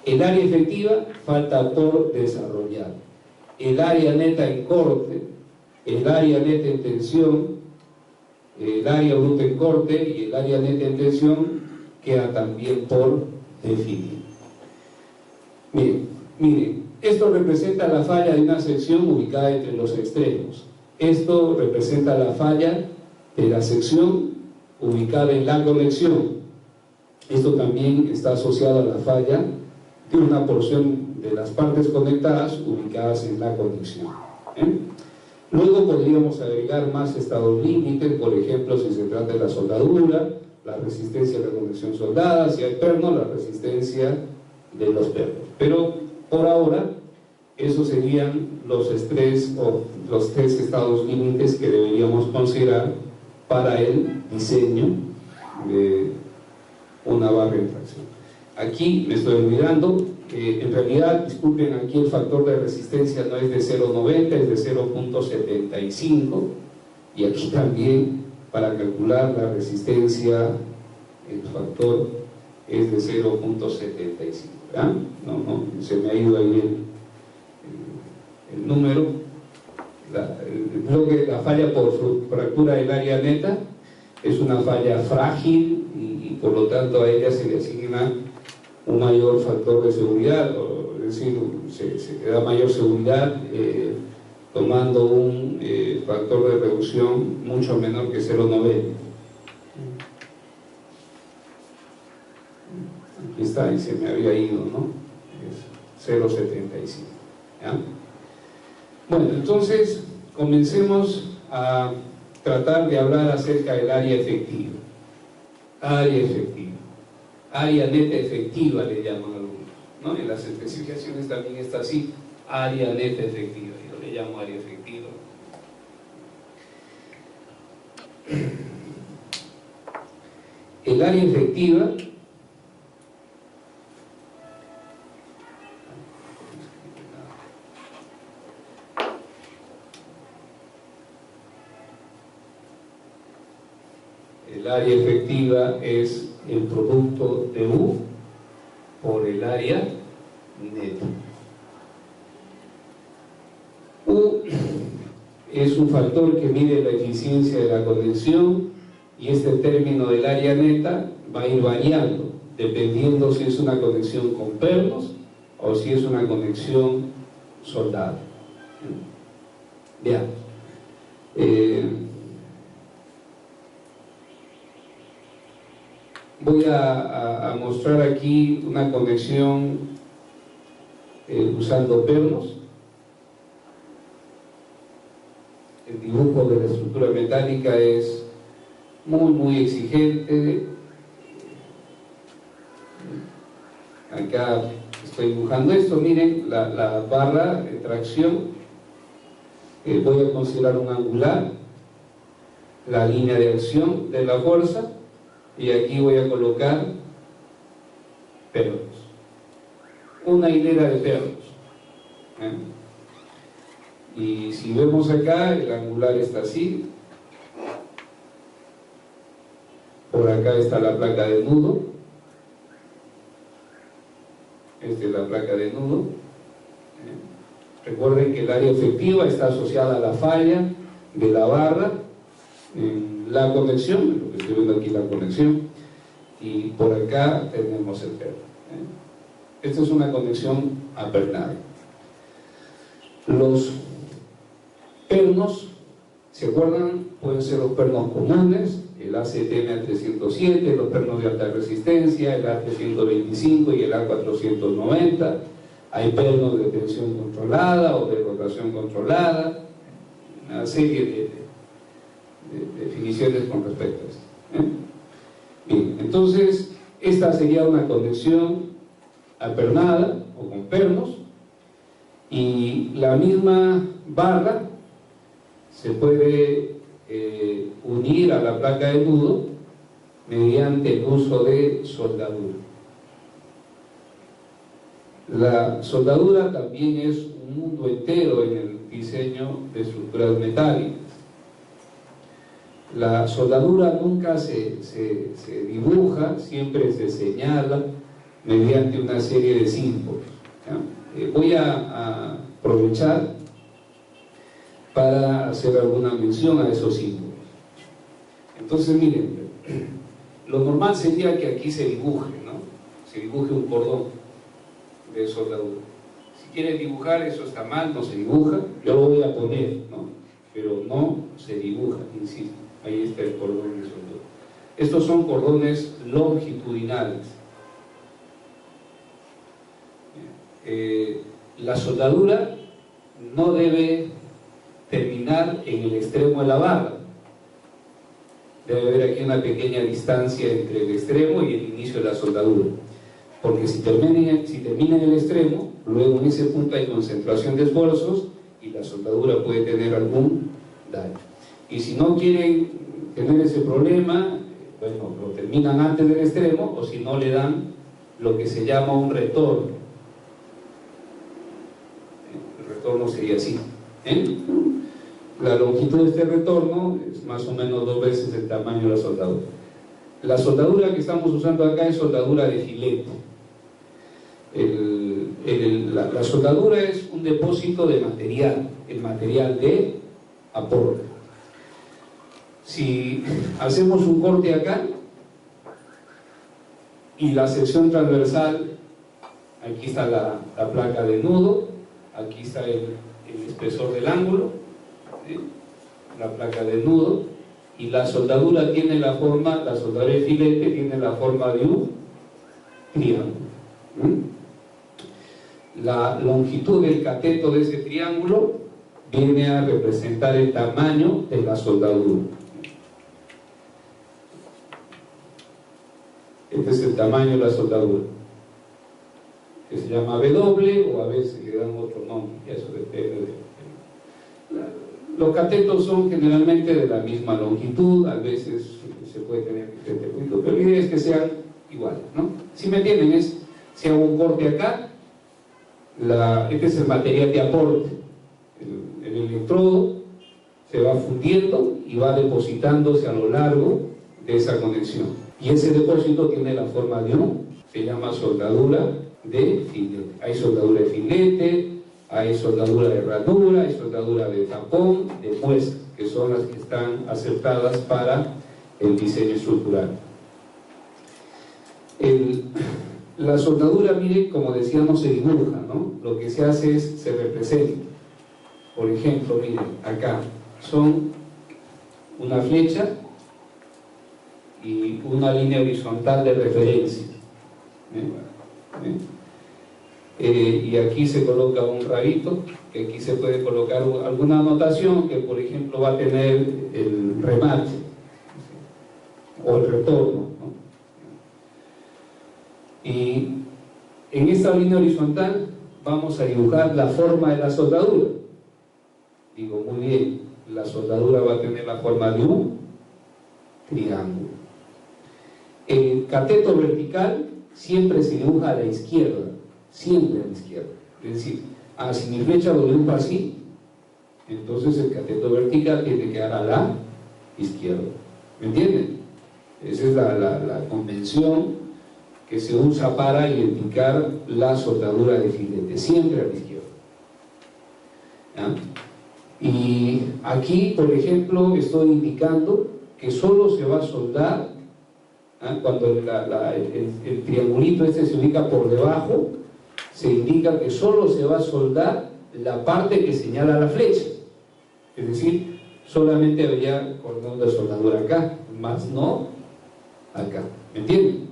El área efectiva falta por desarrollar. El área neta en corte, el área neta en tensión, el área bruta en corte y el área neta en tensión queda también por definir. Miren, esto representa la falla de una sección ubicada entre los extremos. Esto representa la falla de la sección ubicada en la conexión. Esto también está asociado a la falla de una porción de las partes conectadas ubicadas en la conexión. Luego podríamos agregar más estados límites, por ejemplo, si se trata de la soldadura, la resistencia de la conexión soldada, si hay perno, la resistencia de los pernos. Pero por ahora, esos serían los tres estados límites que deberíamos considerar para el diseño de una barra en tracción. Aquí me estoy olvidando que en realidad, disculpen, aquí el factor de resistencia no es de 0.90, es de 0.75, y aquí también para calcular la resistencia el factor es de 0.75. No, se me ha ido ahí el número. La falla por fractura del área neta es una falla frágil y por lo tanto a ella se le asigna un mayor factor de seguridad, es decir, se da mayor seguridad tomando un factor de reducción mucho menor que 0,90. Aquí está, y se me había ido, ¿no? Es 0,75. ¿Ya? Bueno, entonces comencemos a tratar de hablar acerca del área efectiva. Área efectiva. Área neta efectiva le llaman algunos, ¿no? En las especificaciones también está así, área neta efectiva. Yo le llamo área efectiva. El área efectiva es el producto de U por el área neta. U es un factor que mide la eficiencia de la conexión, y este término del área neta va a ir variando dependiendo si es una conexión con pernos o si es una conexión soldada. Veamos. Voy a mostrar aquí una conexión usando pernos. El dibujo de la estructura metálica es muy exigente. Acá estoy dibujando esto, miren la barra de tracción. Voy a considerar un angular, la línea de acción de la fuerza, y aquí voy a colocar pernos, una hilera de pernos. Y si vemos acá, el angular está así, por acá está la placa de nudo, esta es la placa de nudo. Recuerden que el área efectiva está asociada a la falla de la barra en la conexión, lo que estoy viendo aquí, la conexión, y por acá tenemos el perno. Esta es una conexión apernada. Los pernos, ¿se acuerdan? Pueden ser los pernos comunes, el ACTM A307, los pernos de alta resistencia, el A325 y el A490. Hay pernos de tensión controlada o de rotación controlada, una serie de definiciones con respecto a esto. Bien, entonces esta sería una conexión apernada o con pernos, y la misma barra se puede unir a la placa de nudo mediante el uso de soldadura. La soldadura también es un mundo entero en el diseño de estructuras metálicas. La soldadura nunca se dibuja, siempre se señala mediante una serie de símbolos. Voy a aprovechar para hacer alguna mención a esos símbolos. Entonces, miren, lo normal sería que aquí se dibuje, ¿no? Se dibuje un cordón de soldadura. Si quieren dibujar, eso está mal, no se dibuja, yo lo voy a poner, ¿no? Pero no se dibuja, insisto. Ahí está el cordón de soldadura. Estos son cordones longitudinales. La soldadura no debe terminar en el extremo de la barra. Debe haber aquí una pequeña distancia entre el extremo y el inicio de la soldadura, porque si termina en el extremo, luego en ese punto hay concentración de esfuerzos y la soldadura puede tener algún daño. Y si no quieren tener ese problema, bueno, lo terminan antes del extremo, o si no, le dan lo que se llama un retorno. El retorno sería así. La longitud de este retorno es más o menos 2 veces el tamaño de la soldadura. La soldadura que estamos usando acá es soldadura de filete. La soldadura es un depósito de material, el material de aporte. Si hacemos un corte acá, y la sección transversal, aquí está la placa de nudo, aquí está el espesor del ángulo, ¿sí? La placa de nudo, y la soldadura tiene la forma, la soldadura de filete tiene la forma de un triángulo. La longitud del cateto de ese triángulo viene a representar el tamaño de la soldadura. Este es el tamaño de la soldadura, que se llama W, o a veces le dan otro nombre, eso depende los catetos son generalmente de la misma longitud, a veces se puede tener diferente longitud, pero la idea es que sean iguales, ¿no? Si me entienden, si hago un corte acá, este es el material de aporte, el electrodo se va fundiendo y va depositándose a lo largo de esa conexión, y ese depósito tiene la forma de un, se llama soldadura de filete. Hay soldadura de filete, hay soldadura de ranura, hay soldadura de tapón, de muestra, que son las que están aceptadas para el diseño estructural. La soldadura, miren, como decía, no se dibuja, ¿no? Lo que se hace es, se representa. Por ejemplo, miren, acá son una flecha y una línea horizontal de referencia. Y aquí se coloca un rabito, que aquí se puede colocar alguna anotación que, por ejemplo, va a tener el remate, ¿sí? O el retorno, ¿no? Y en esta línea horizontal vamos a dibujar la forma de la soldadura. Digo, muy bien, la soldadura va a tener la forma de un triángulo. El cateto vertical siempre se dibuja a la izquierda, siempre a la izquierda. Es decir, si mi flecha lo dibujo así, entonces el cateto vertical tiene que dar a la izquierda. ¿Me entienden? Esa es la convención que se usa para identificar la soldadura de filete, siempre a la izquierda. ¿Ya? Y aquí, por ejemplo, estoy indicando que solo se va a soldar cuando el triangulito este se ubica por debajo, se indica que solo se va a soldar la parte que señala la flecha, es decir, solamente habría cordón de soldadura acá, más no acá, ¿me entienden?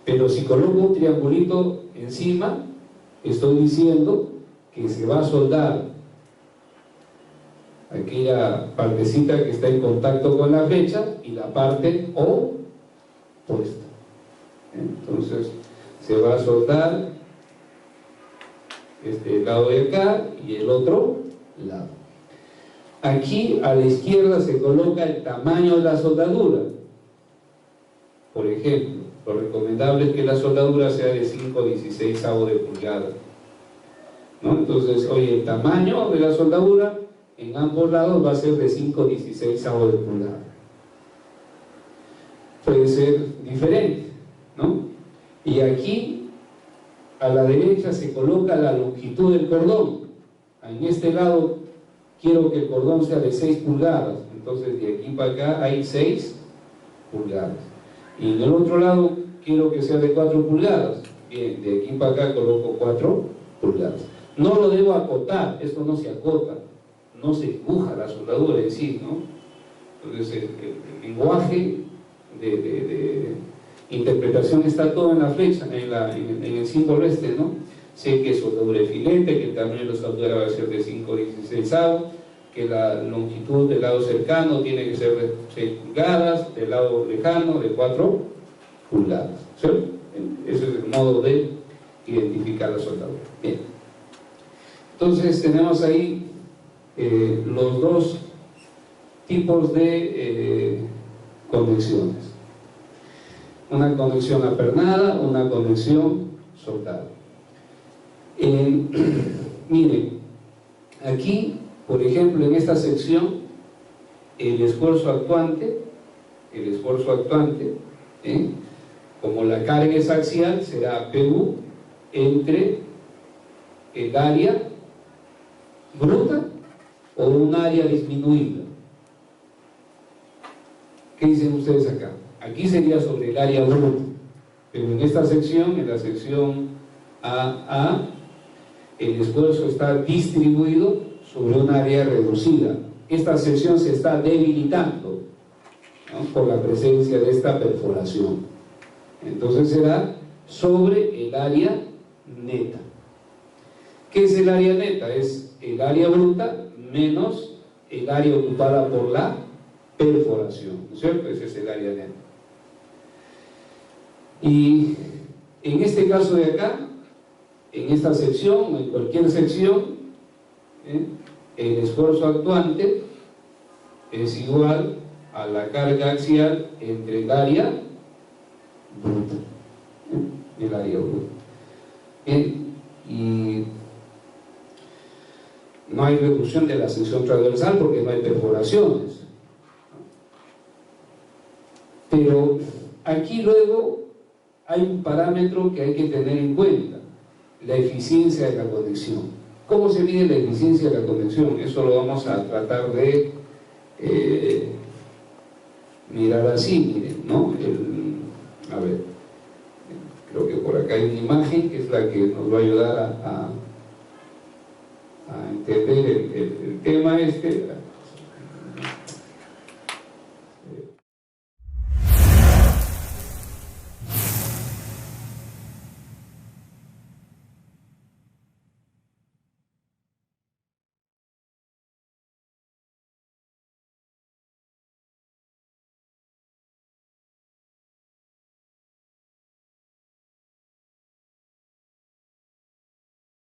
Pero si coloco un triangulito encima, estoy diciendo que se va a soldar aquella partecita que está en contacto con la flecha y la parte opuesta. Entonces se va a soldar este lado de acá y el otro lado. Aquí a la izquierda se coloca el tamaño de la soldadura. Por ejemplo, lo recomendable es que la soldadura sea de 5/16 de pulgada, ¿no? Entonces, oye, el tamaño de la soldadura en ambos lados va a ser de 5/16 de pulgada. Puede ser diferente, ¿no? Y aquí a la derecha se coloca la longitud del cordón. En este lado quiero que el cordón sea de 6 pulgadas, entonces de aquí para acá hay 6 pulgadas. Y en el otro lado quiero que sea de 4 pulgadas. Bien, de aquí para acá coloco 4 pulgadas. No lo debo acotar, esto no se acota, no se dibuja la soldadura en sí, ¿no? Entonces el lenguaje de interpretación está todo en la flecha, en el símbolo este, ¿no? Sé que es soldadura de filete, que el tamaño de la soldadura va a ser de 5/16, que la longitud del lado cercano tiene que ser de 6 pulgadas, del lado lejano de 4 pulgadas. ¿Sí? Ese es el modo de identificar la soldadura. Bien. Entonces tenemos ahí los dos tipos de conexiones. Una conexión apernada, una conexión soldada. Miren, aquí, por ejemplo, en esta sección, el esfuerzo actuante, como la carga es axial, será PU entre el área bruta o un área disminuida. ¿Qué dicen ustedes acá? Aquí sería sobre el área bruta, Pero en esta sección, en la sección AA, el esfuerzo está distribuido sobre un área reducida. Esta sección se está debilitando, ¿no?, por la presencia de esta perforación. Entonces será sobre el área neta. ¿Qué es el área neta? Es el área bruta menos el área ocupada por la perforación, ¿no es cierto? Ese es el área neta. Y en este caso de acá, en esta sección o en cualquier sección, el esfuerzo actuante es igual a la carga axial entre el área bruta, el área bruta. Y no hay reducción de la sección transversal porque no hay perforaciones. Pero aquí luego hay un parámetro que hay que tener en cuenta: la eficiencia de la conexión. ¿Cómo se mide la eficiencia de la conexión? Eso lo vamos a tratar de mirar así, miren, ¿no? A ver, creo que por acá hay una imagen que es la que nos va a ayudar a entender el tema este.